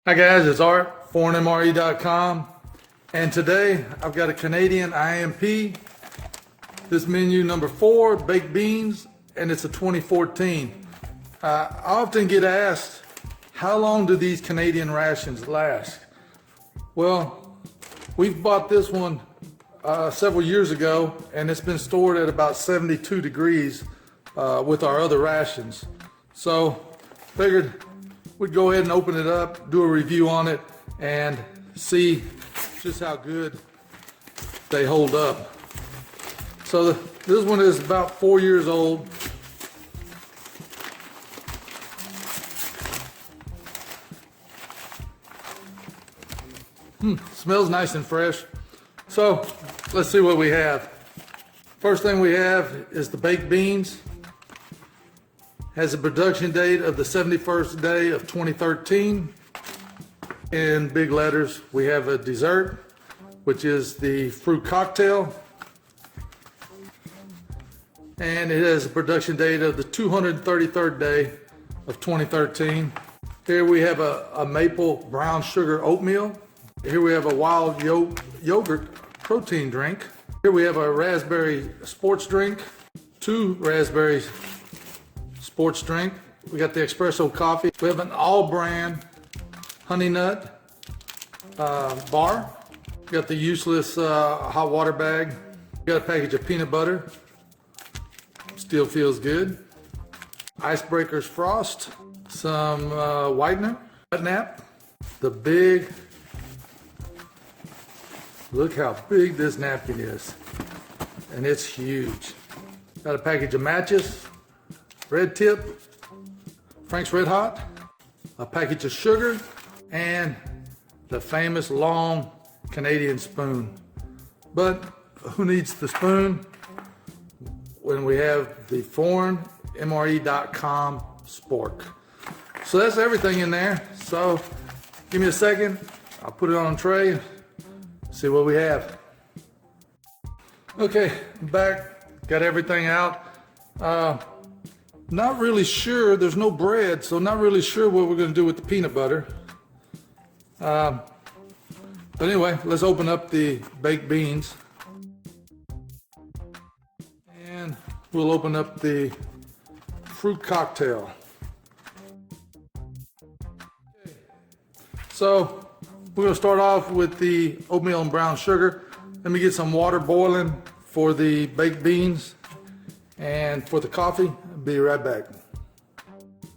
Hi guys, it's Art, ForeignMRE.com, and today I've got a Canadian IMP. This menu number 4, baked beans, and it's a 2014. I often get asked, how long do these Canadian rations last? Well, we've bought this one several years ago, and it's been stored at about 72 degrees with our other rations. So figured we'd go ahead and open it up, do a review on it, and see just how good they hold up. So this one is about 4 years old. Smells nice and fresh. So let's see what we have. First thing we have is the baked beans. Has a production date of the 71st day of 2013. In big letters, we have a dessert, which is the fruit cocktail. And it has a production date of the 233rd day of 2013. Here we have a maple brown sugar oatmeal. Here we have a wild yogurt protein drink. Here we have a raspberry sports drink, 2 raspberry sports drink. We got the espresso coffee. We have an all brand honey nut bar. We got the useless hot water bag. We got a package of peanut butter. Still feels good. Icebreakers frost. Some whitener. Nap. The big. Look how big this napkin is. And it's huge. Got a package of matches. Red Tip, Frank's Red Hot, a package of sugar, and the famous long Canadian spoon. But who needs the spoon when we have the ForeignMRE.com spork? So that's everything in there. So give me a second. I'll put it on a tray, see what we have. Okay, back, got everything out. Not really sure, there's no bread, so not really sure what we're going to do with the peanut butter. But anyway, let's open up the baked beans. And we'll open up the fruit cocktail. Okay. So we're going to start off with the oatmeal and brown sugar. Let me get some water boiling for the baked beans and for the coffee. Be right back.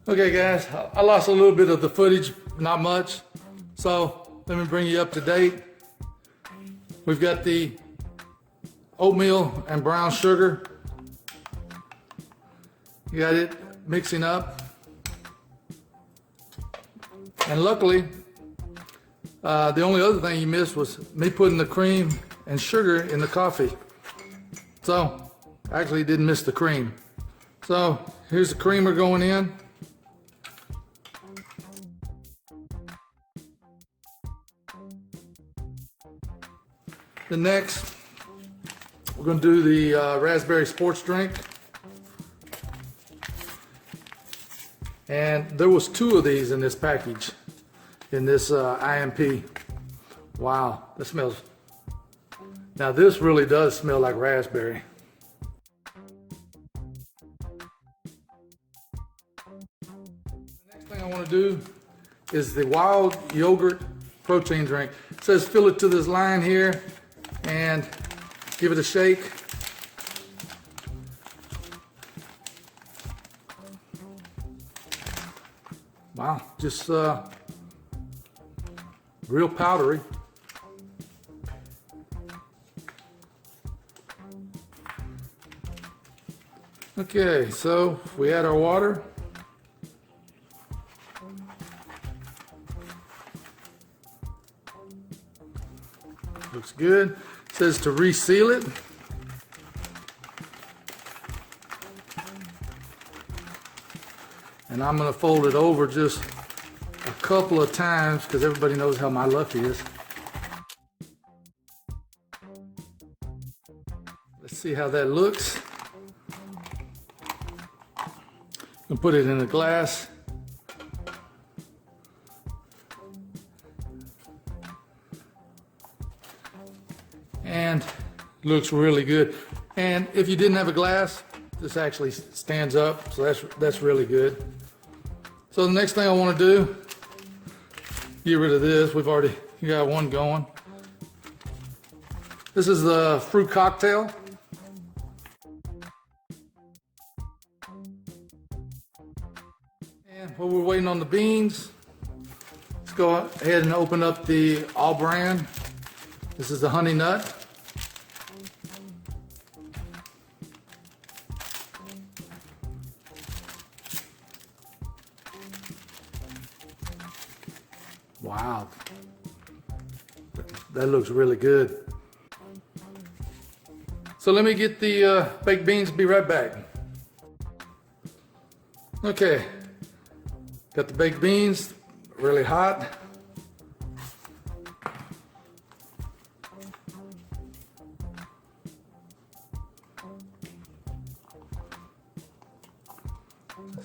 Okay guys, I lost a little bit of the footage, not much. So let me bring you up to date. We've got the oatmeal and brown sugar. You got it mixing up. And luckily, the only other thing you missed was me putting the cream and sugar in the coffee. So I actually didn't miss the cream. So here's the creamer going in. The next, we're going to do the raspberry sports drink. And there was 2 of these in this package, in this IMP. Wow, that smells. Now this really does smell like raspberry. I want to do is the wild yogurt protein drink. It says fill it to this line here and give it a shake. Wow, just real powdery. Okay, so we add our water. Looks good. It says to reseal it. And I'm going to fold it over just a couple of times because everybody knows how my luck is. Let's see how that looks. I'm going to put it in a glass. Looks really good. And if you didn't have a glass, this actually stands up, so that's really good. So the next thing I want to do, get rid of this. We've already got one going. This is the fruit cocktail. And while we're waiting on the beans, let's go ahead and open up the All Brand. This is the honey nut. Wow, that looks really good. So let me get the baked beans, be right back. Okay, got the baked beans, really hot.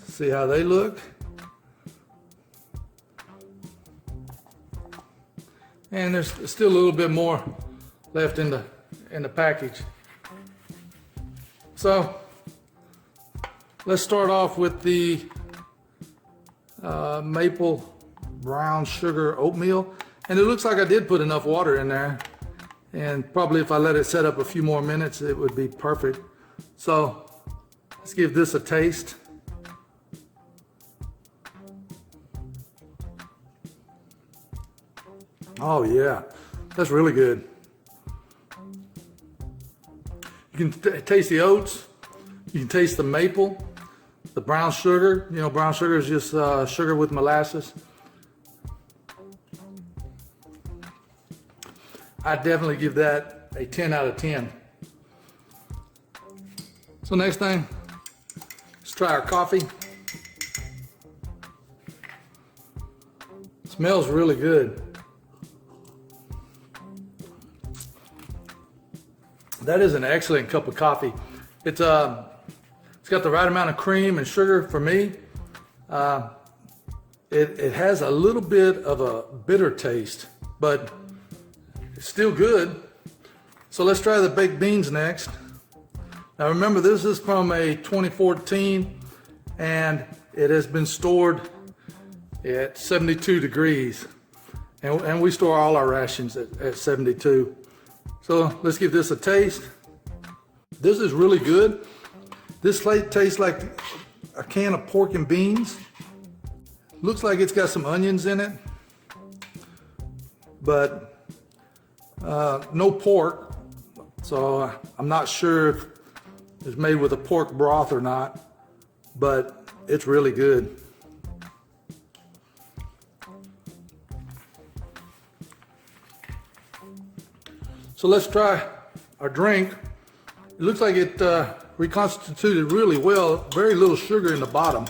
See how they look. And there's still a little bit more left in the package. So let's start off with the maple brown sugar oatmeal. And it looks like I did put enough water in there. And probably if I let it set up a few more minutes, it would be perfect. So let's give this a taste. Oh yeah, that's really good. You can taste the oats, you can taste the maple, the brown sugar. You know, brown sugar is just sugar with molasses. I definitely give that a 10 out of 10. So next thing, let's try our coffee. It smells really good. That is an excellent cup of coffee. It's got the right amount of cream and sugar for me. It has a little bit of a bitter taste, but it's still good. So let's try the baked beans next. Now remember, this is from a 2014 and it has been stored at 72 degrees. And we store all our rations at 72. So let's give this a taste. This is really good. This tastes like a can of pork and beans. Looks like it's got some onions in it, but no pork. So I'm not sure if it's made with a pork broth or not, but it's really good. So let's try our drink. It looks like it reconstituted really well. Very little sugar in the bottom.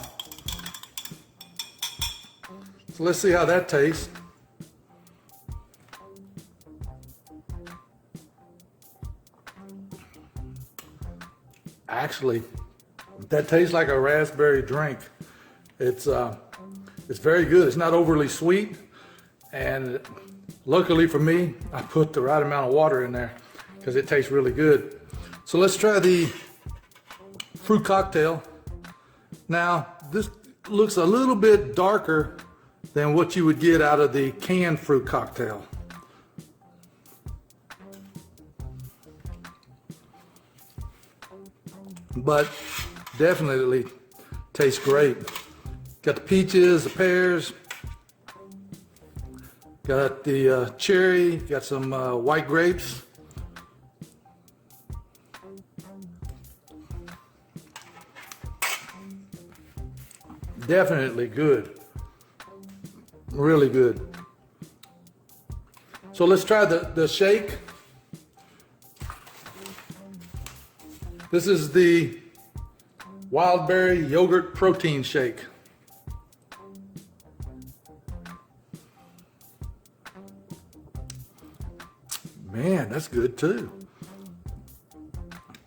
So let's see how that tastes. Actually, that tastes like a raspberry drink. It's very good. It's not overly sweet, and luckily for me, I put the right amount of water in there because it tastes really good. So let's try the fruit cocktail. Now, this looks a little bit darker than what you would get out of the canned fruit cocktail. But definitely tastes great. Got the peaches, the pears, got the cherry, got some white grapes. Definitely good. Really good. So let's try the shake. This is the wild berry yogurt protein shake. Man, that's good too.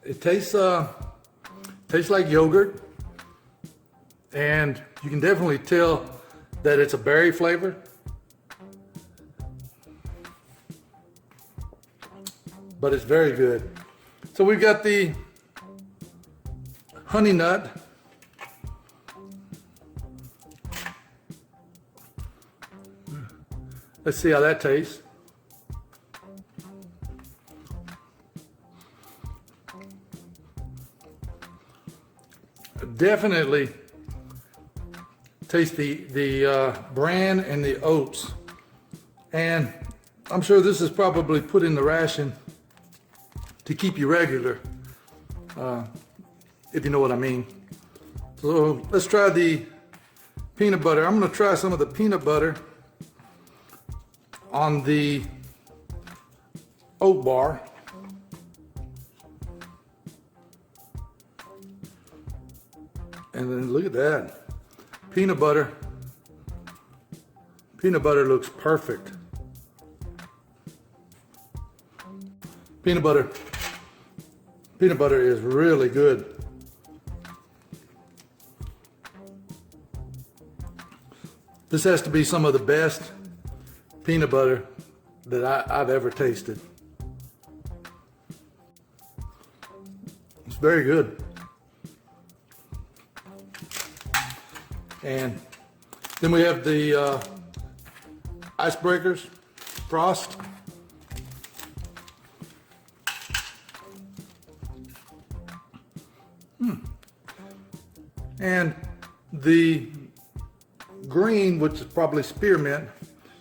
It tastes like yogurt, and you can definitely tell that it's a berry flavor. But it's very good. So we've got the honey nut. Let's see how that tastes. Definitely taste the bran and the oats. And I'm sure this is probably put in the ration to keep you regular, if you know what I mean. So let's try the peanut butter. I'm gonna try some of the peanut butter on the oat bar. And then look at that. Peanut butter looks perfect. Peanut butter is really good. This has to be some of the best peanut butter that I've ever tasted. It's very good. And then we have the icebreakers, Frost. And the green, which is probably spearmint,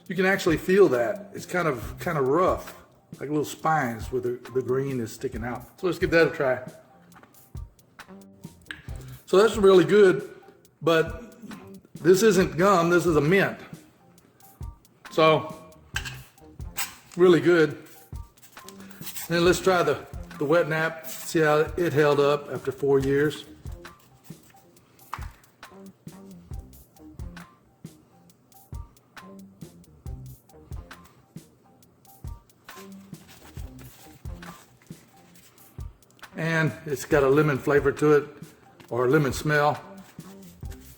you can actually feel that. It's kind of rough, like little spines where the green is sticking out. So let's give that a try. So that's really good, but this isn't gum, this is a mint. So, really good. Then let's try the wet nap, see how it held up after 4 years. And it's got a lemon flavor to it, or a lemon smell.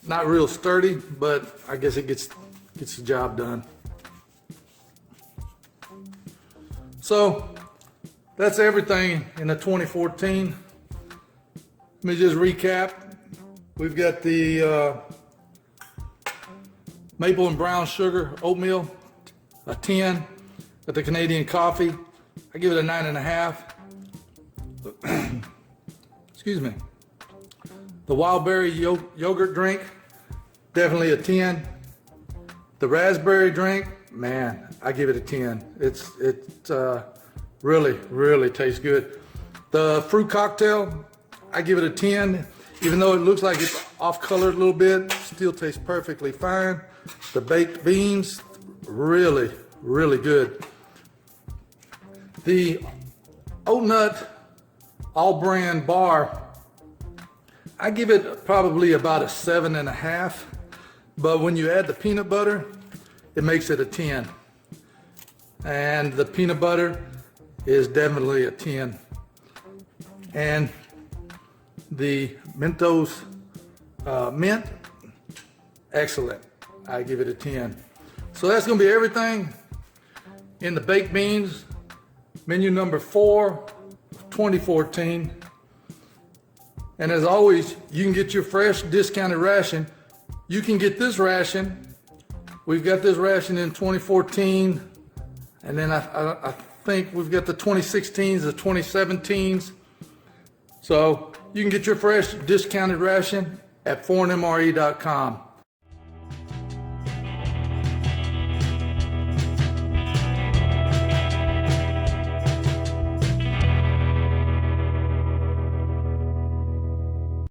Not real sturdy, but I guess it gets the job done. So that's everything in the 2014. Let me just recap. We've got the maple and brown sugar oatmeal, a 10. Got the Canadian coffee. I give it a 9.5. Excuse me. The wild berry yogurt drink, definitely a 10. The raspberry drink, man, I give it a 10. It really tastes good. The fruit cocktail, I give it a 10. Even though it looks like it's off colored a little bit, still tastes perfectly fine. The baked beans, really good. The oat nut all brand bar, I give it probably about a 7.5, but when you add the peanut butter, it makes it a 10. And the peanut butter is definitely a 10. And the Mentos mint, excellent. I give it a 10. So that's gonna be everything in the baked beans, menu number 4. 2014. And as always, you can get your fresh discounted ration. You can get this ration. We've got this ration in 2014, and then I think we've got the 2016s, the 2017s. So you can get your fresh discounted ration at ForeignMRE.com.